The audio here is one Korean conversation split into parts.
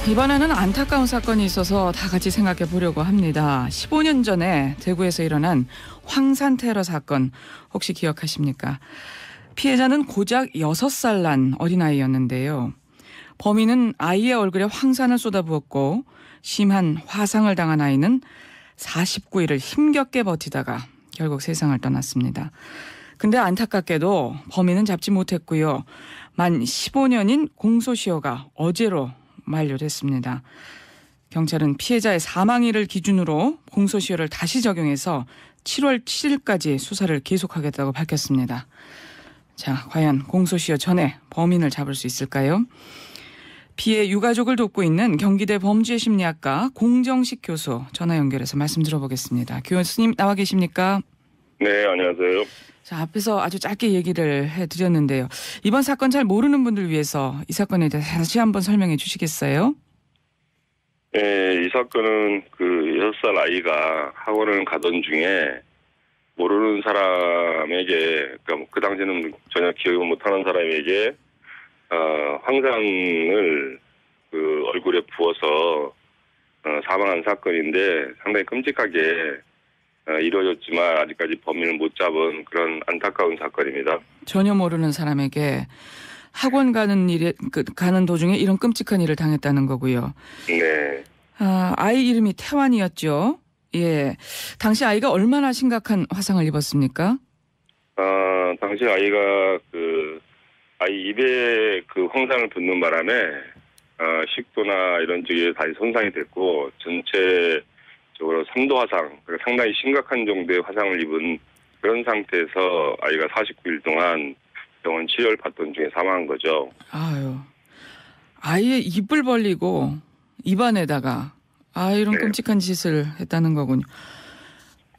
이번에는 안타까운 사건이 있어서 다 같이 생각해 보려고 합니다. 15년 전에 대구에서 일어난 황산 테러 사건 혹시 기억하십니까? 피해자는 고작 6살 난 어린아이였는데요. 범인은 아이의 얼굴에 황산을 쏟아부었고 심한 화상을 당한 아이는 49일을 힘겹게 버티다가 결국 세상을 떠났습니다. 근데 안타깝게도 범인은 잡지 못했고요. 만 15년인 공소시효가 어제로 만료됐습니다. 경찰은 피해자의 사망일을 기준으로 공소시효를 다시 적용해서 7월 7일까지 수사를 계속하겠다고 밝혔습니다. 자, 과연 공소시효 전에 범인을 잡을 수 있을까요? 피해 유가족을 돕고 있는 경기대 범죄심리학과 공정식 교수 전화 연결해서 말씀 들어보겠습니다. 교수님 나와 계십니까? 네, 안녕하세요. 자, 앞에서 아주 짧게 얘기를 해드렸는데요. 이번 사건 잘 모르는 분들 위해서 이 사건에 대해서 다시 한번 설명해 주시겠어요? 네, 이 사건은 그 6살 아이가 학원을 가던 중에 모르는 사람에게, 그러니까 그 당시에는 전혀 기억을 못하는 사람에게 황산을 그 얼굴에 부어서 사망한 사건인데 상당히 끔찍하게 이루어졌지만 아직까지 범인을 못 잡은 그런 안타까운 사건입니다. 전혀 모르는 사람에게 학원 가는 도중에 이런 끔찍한 일을 당했다는 거고요. 네. 아이 이름이 태환이었죠. 예. 당시 아이가 얼마나 심각한 화상을 입었습니까? 당시 아이가 아이 입에 그 황산을 붓는 바람에 식도나 이런 쪽에 다시 손상이 됐고 전체적으로 3도 화상, 상당히 심각한 정도의 화상을 입은 그런 상태에서 아이가 49일 동안 병원 치료를 받던 중에 사망한 거죠. 아유, 아이의 입을 벌리고 입안에다가 이런 네. 끔찍한 짓을 했다는 거군요.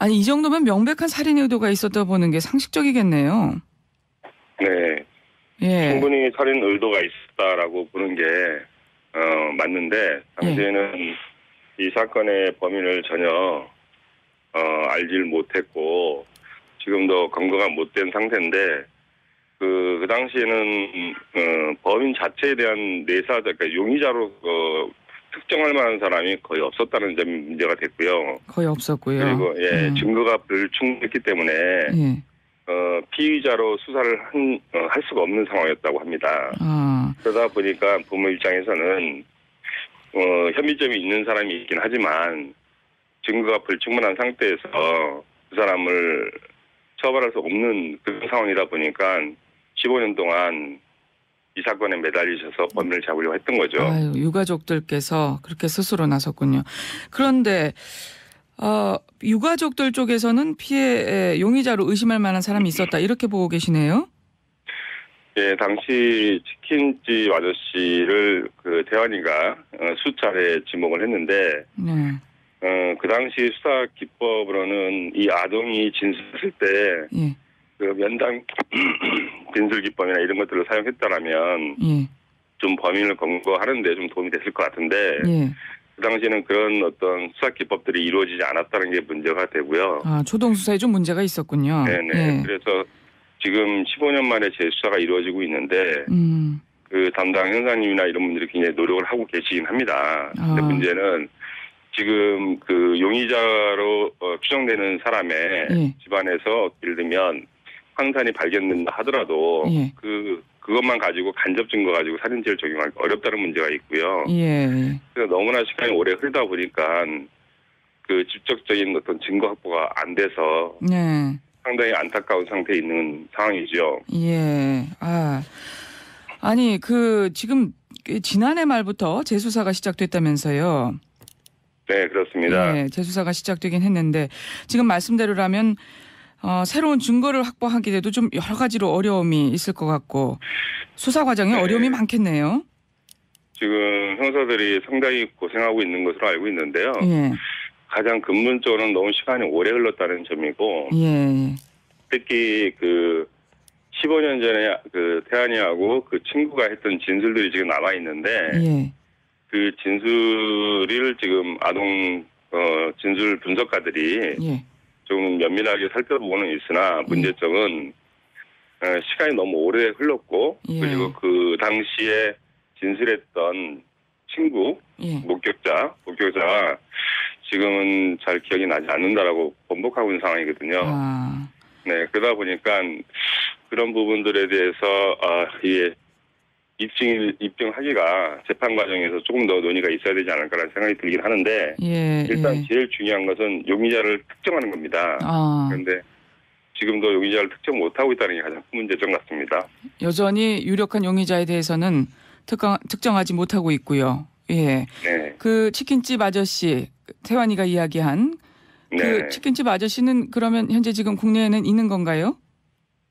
아니, 이 정도면 명백한 살인 의도가 있었다 보는 게 상식적이겠네요. 네. 예. 충분히 살인 의도가 있었다라고 보는 게 맞는데 당시에는 이 사건의 범인을 전혀 알지를 못했고 지금도 검거가 못된 상태인데 그 당시에는 범인 자체에 대한 그러니까 용의자로 특정할 만한 사람이 거의 없었다는 점이 문제가 됐고요. 거의 없었고요. 그리고 증거가 불충분했기 때문에 피의자로 수사를 할 수가 없는 상황이었다고 합니다. 그러다 보니까 부모 입장에서는 혐의점이 있는 사람이 있긴 하지만 증거가 불충분한 상태에서 그 사람을 처벌할 수 없는 그런 상황이다 보니까 15년 동안 이 사건에 매달리셔서 범인을 잡으려고 했던 거죠. 유가족들께서 그렇게 스스로 나섰군요. 그런데 유가족들 쪽에서는 피해 용의자로 의심할 만한 사람이 있었다 이렇게 보고 계시네요. 예, 당시 치킨집 아저씨를 태환이가 수차례 지목을 했는데 그 당시 수사 기법으로는 이 아동이 진술했을 때 그 면담 진술 기법이나 이런 것들을 사용했다라면 좀 범인을 검거하는데 좀 도움이 됐을 것 같은데 그 당시에는 그런 어떤 수사 기법들이 이루어지지 않았다는 게 문제가 되고요. 초동 수사에 좀 문제가 있었군요. 네네. 그래서 지금 15년 만에 재수사가 이루어지고 있는데 그 담당 형사님이나 이런 분들이 굉장히 노력을 하고 계시긴 합니다. 근데 문제는 지금 그 용의자로 추정되는 사람의 집안에서 예를 들면 황산이 발견된다 하더라도 그것만 가지고 간접 증거 가지고 살인죄를 적용하기 어렵다는 문제가 있고요. 그래서 너무나 시간이 오래 흐르다 보니까 그 직접적인 어떤 증거 확보가 안 돼서 상당히 안타까운 상태에 있는 상황이죠. 아니 지금 지난해 말부터 재수사가 시작됐다면서요. 네, 그렇습니다. 재수사가 시작되긴 했는데 지금 말씀대로라면 새로운 증거를 확보하기에도 좀 여러 가지로 어려움이 있을 것 같고 수사 과정에 어려움이 많겠네요. 지금 형사들이 상당히 고생하고 있는 것으로 알고 있는데요. 가장 근본적으로는 너무 시간이 오래 흘렀다는 점이고 특히 15년 전에 태환이하고 그 친구가 했던 진술들이 지금 남아 있는데 그 진술을 지금 아동 진술 분석가들이 좀 면밀하게 살펴보고는 있으나 문제점은 시간이 너무 오래 흘렀고 그리고 그 당시에 진술했던 친구, 예. 목격자가 지금은 잘 기억이 나지 않는다라고 번복하고 있는 상황이거든요. 네, 그러다 보니까 그런 부분들에 대해서 이게 입증하기가 재판 과정에서 조금 더 논의가 있어야 되지 않을까라는 생각이 들긴 하는데 일단 제일 중요한 것은 용의자를 특정하는 겁니다. 그런데 지금도 용의자를 특정 못하고 있다는 게 가장 큰 문제점 같습니다. 여전히 유력한 용의자에 대해서는 특정하지 못하고 있고요. 예. 네. 그 치킨집 아저씨, 태환이가 이야기한 그 치킨집 아저씨는 그러면 현재 지금 국내에는 있는 건가요?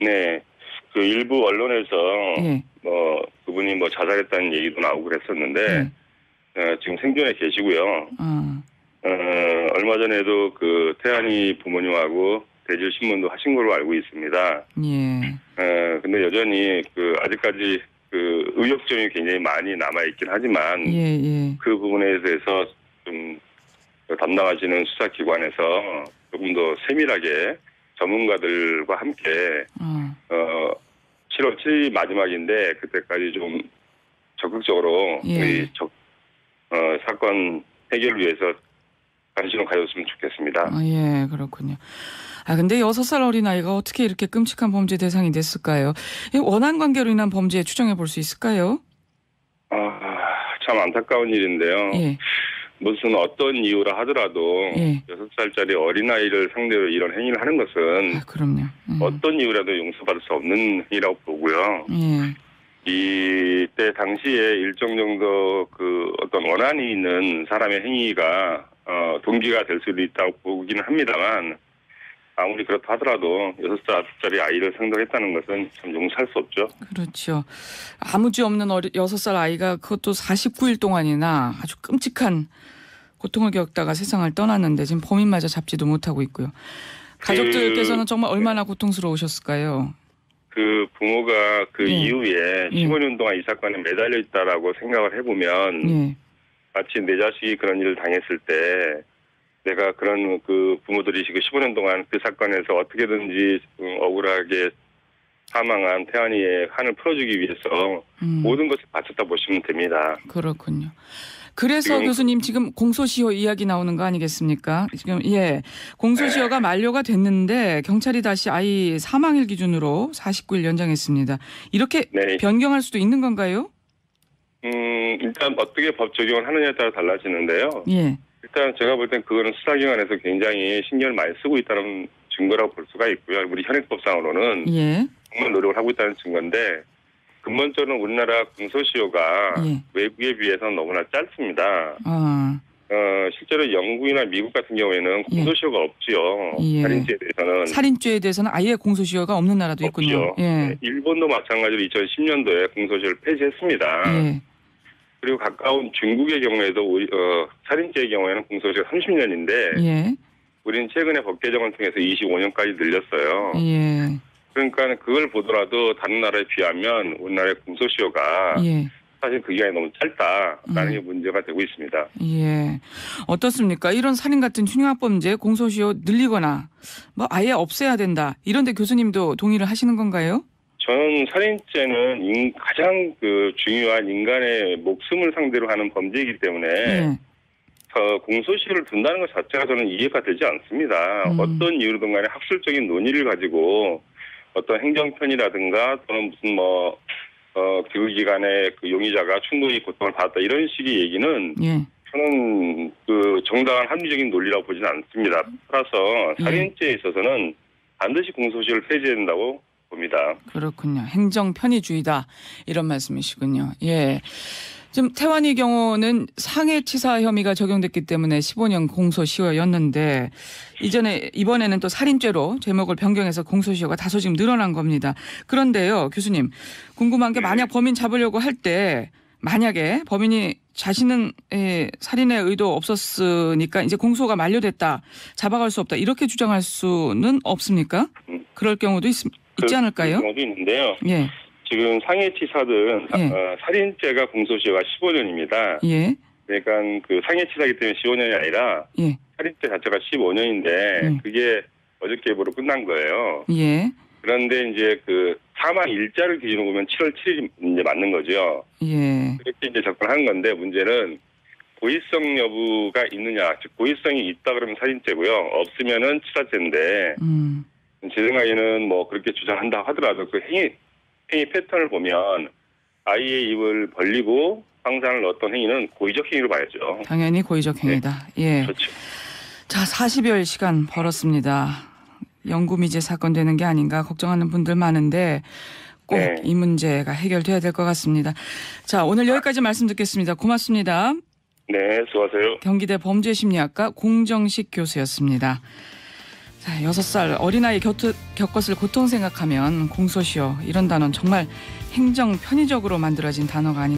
네. 그 일부 언론에서 그분이 자살했다는 얘기도 나오고 그랬었는데 지금 생존에 계시고요. 얼마 전에도 그 태환이 부모님하고 대질 신문도 하신 걸로 알고 있습니다. 근데 여전히 아직까지 그 의혹점이 굉장히 많이 남아 있긴 하지만 그 부분에 대해서 좀 담당하시는 수사기관에서 조금 더 세밀하게 전문가들과 함께 7월 7일이 마지막인데 그때까지 좀 적극적으로 우리 사건 해결을 위해서 관심을 가졌으면 좋겠습니다. 예, 그렇군요. 근데 6살 어린아이가 어떻게 이렇게 끔찍한 범죄 대상이 됐을까요? 원한 관계로 인한 범죄 추정해 볼 수 있을까요? 참 안타까운 일인데요. 무슨 어떤 이유라 하더라도 6살짜리 어린아이를 상대로 이런 행위를 하는 것은 그럼요. 어떤 이유라도 용서받을 수 없는 일이라고 보고요. 이때 당시에 일정 정도 그 어떤 원한이 있는 사람의 행위가 동기가 될 수도 있다고 보기는 합니다만 아무리 그렇다 하더라도 6살짜리 아이를 상대로 했다는 것은 참 용서할 수 없죠. 그렇죠. 아무 죄 없는 6살 아이가 그것도 49일 동안이나 아주 끔찍한 고통을 겪다가 세상을 떠났는데 지금 범인마저 잡지도 못하고 있고요. 가족들께서는 정말 얼마나 고통스러우셨을까요? 그 부모가 이후에 15년 동안 이 사건에 매달려 있다라고 생각을 해보면 마치 내 자식이 그런 일을 당했을 때 내가 그런 그 부모들이 15년 동안 그 사건에서 어떻게든지 억울하게 사망한 태환이의 한을 풀어주기 위해서 모든 것을 바쳤다 보시면 됩니다. 그렇군요. 그래서 교수님 지금 공소시효 이야기 나오는 거 아니겠습니까? 지금 공소시효가 만료가 됐는데 경찰이 다시 아이 사망일 기준으로 49일 연장했습니다. 이렇게 변경할 수도 있는 건가요? 일단 어떻게 법 적용을 하느냐에 따라 달라지는데요. 일단 제가 볼 땐 그거는 수사기관에서 굉장히 신경을 많이 쓰고 있다는 증거라고 볼 수가 있고요. 우리 현행법상으로는 정말 노력을 하고 있다는 증거인데 근본적으로 우리나라 공소시효가 외국에 비해서는 너무나 짧습니다. 실제로 영국이나 미국 같은 경우에는 공소시효가 없지요. 살인죄에 대해서는. 살인죄에 대해서는 아예 공소시효가 없는 나라도 있군요. 일본도 마찬가지로 2010년도에 공소시효를 폐지했습니다. 그리고 가까운 중국의 경우에도 살인죄의 경우에는 공소시효가 30년인데 우리는 최근에 법 개정을 통해서 25년까지 늘렸어요. 그러니까 그걸 보더라도 다른 나라에 비하면 우리나라의 공소시효가 사실 그 기간이 너무 짧다라는 게 문제가 되고 있습니다. 어떻습니까? 이런 살인 같은 흉악범죄 공소시효 늘리거나 아예 없애야 된다. 이런데 교수님도 동의를 하시는 건가요? 저는 살인죄는 가장 중요한 인간의 목숨을 상대로 하는 범죄이기 때문에 공소시효를 둔다는 것 자체가 저는 이해가 되지 않습니다. 어떤 이유로든 간에 학술적인 논의를 가지고 어떤 행정편이라든가 또는 무슨 그 기간에 그 용의자가 충분히 고통을 받았다 이런 식의 얘기는 저는 정당한 합리적인 논리라고 보지는 않습니다. 따라서 살인죄에 있어서는 반드시 공소시효를 폐지해야 된다고 봅니다. 그렇군요. 행정 편의주의다 이런 말씀이시군요. 지금 태환이 경우는 상해치사 혐의가 적용됐기 때문에 15년 공소시효였는데 이번에는 또 살인죄로 제목을 변경해서 공소시효가 다소 지금 늘어난 겁니다. 그런데요, 교수님 궁금한 게 만약 범인 잡으려고 할 때 만약에 범인이 자신은 살인의 의도 없었으니까 이제 공소가 만료됐다, 잡아갈 수 없다 이렇게 주장할 수는 없습니까? 그럴 경우도 있지 않을까요? 그런 경우도 있는데요. 지금 상해치사든 살인죄가 공소시효가 15년입니다. 그러니까 상해치사이기 때문에 15년이 아니라 살인죄 자체가 15년인데 그게 어저께 입으로 끝난 거예요. 그런데 이제 그 사망 일자를 기준으로 보면 7월 7일이 이제 맞는 거죠. 예. 그렇게 이제 접근한 건데 문제는 고의성 여부가 있느냐, 즉 고의성이 있다 그러면 살인죄고요. 없으면은 치사죄인데 제 생각에는 뭐 그렇게 주장한다 하더라도 그 행위 패턴을 보면 아이의 입을 벌리고 황산을 넣었던 행위는 고의적 행위로 봐야죠. 당연히 고의적 행위다. 네. 예. 그렇죠. 자, 40여일 시간 벌었습니다. 영구미제 사건 되는 게 아닌가 걱정하는 분들 많은데 꼭 이 문제가 해결돼야 될 것 같습니다. 자, 오늘 여기까지 말씀 듣겠습니다. 고맙습니다. 네, 수고하세요. 경기대 범죄심리학과 공정식 교수였습니다. 자, 6살 어린아이 겪었을 고통 생각하면 공소시효 이런 단어는 정말 행정 편의적으로 만들어진 단어가 아닌가.